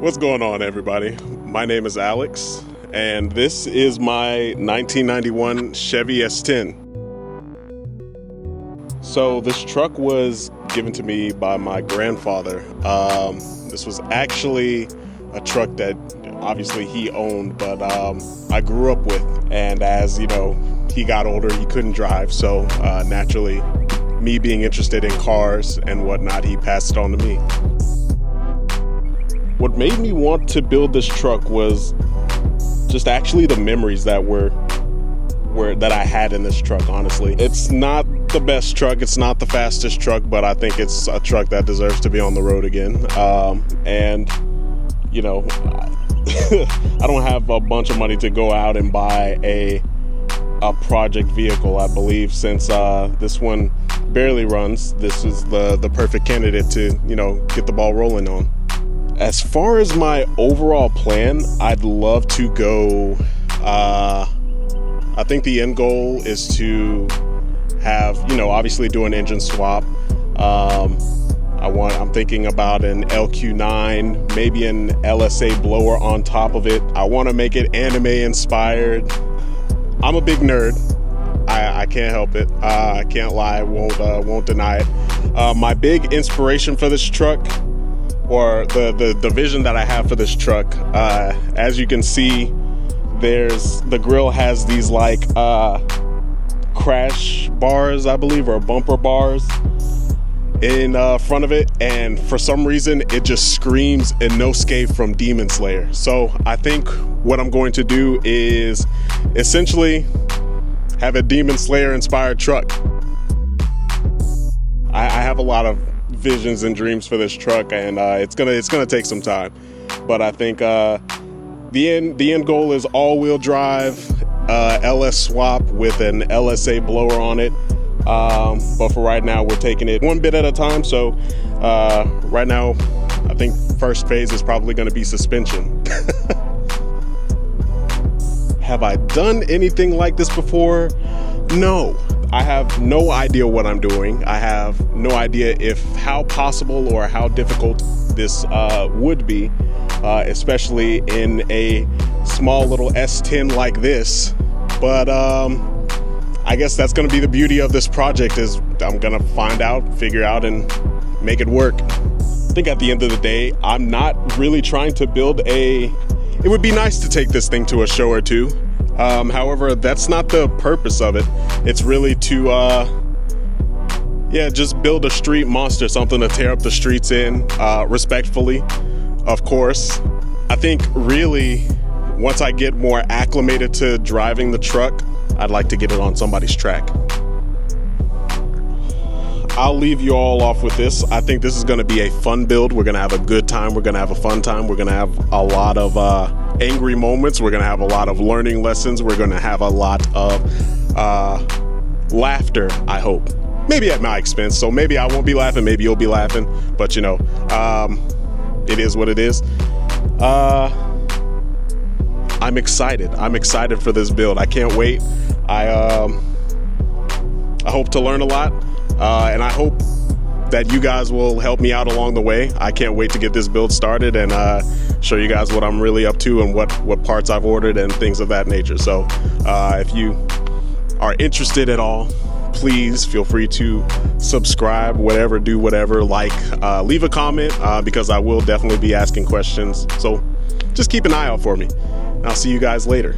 What's going on, everybody? My name is Alex, and this is my 1991 Chevy S10. So this truck was given to me by my grandfather. This was actually a truck that obviously he owned, but I grew up with. And as you know, he got older, he couldn't drive, so naturally, me being interested in cars and whatnot, he passed it on to me. What made me want to build this truck was just actually the memories that I had in this truck, honestly. It's not the best truck, it's not the fastest truck, but I think it's a truck that deserves to be on the road again. And you know, I don't have a bunch of money to go out and buy a project vehicle. I believe since this one barely runs, this is the perfect candidate to, you know, get the ball rolling on. As far as my overall plan, I'd love to go, I think the end goal is to have, you know, obviously do an engine swap. I'm thinking about an LQ9, maybe an LSA blower on top of it. I want to make it anime inspired. I'm a big nerd. I can't help it. I can't lie. Won't deny it. My big inspiration for this truck, or the vision that I have for this truck, as you can see, the grill has these like crash bars, I believe, or bumper bars in front of it, and for some reason it just screams Inosuke from Demon Slayer. So I think what I'm going to do is essentially have a Demon Slayer inspired truck. I have a lot of visions and dreams for this truck, and it's gonna take some time, but I think the end goal is all-wheel drive, LS swap with an LSA blower on it. But for right now, we're taking it one bit at a time. So right now, I think first phase is probably going to be suspension. Have I done anything like this before? No. I have no idea what I'm doing. I have no idea how possible or how difficult this would be, especially in a small little S10 like this. But I guess that's going to be the beauty of this project, is I'm going to find out, figure out, and make it work. I think at the end of the day, I'm not really trying to build it would be nice to take this thing to a show or two. However, that's not the purpose of it. It's really to, just build a street monster, something to tear up the streets in, respectfully, of course. I think really, once I get more acclimated to driving the truck, I'd like to get it on somebody's track. I'll leave you all off with this. I think this is going to be a fun build. We're going to have a good time. We're going to have a fun time. We're going to have a lot of angry moments. We're going to have a lot of learning lessons. We're going to have a lot of laughter, I hope. Maybe at my expense. So maybe I won't be laughing. Maybe you'll be laughing. But, you know, it is what it is. I'm excited. I'm excited for this build. I can't wait. I hope to learn a lot. And I hope that you guys will help me out along the way. I can't wait to get this build started and show you guys what I'm really up to and what parts I've ordered and things of that nature. So if you are interested at all, please feel free to subscribe, do whatever, like, leave a comment, because I will definitely be asking questions. So just keep an eye out for me. I'll see you guys later.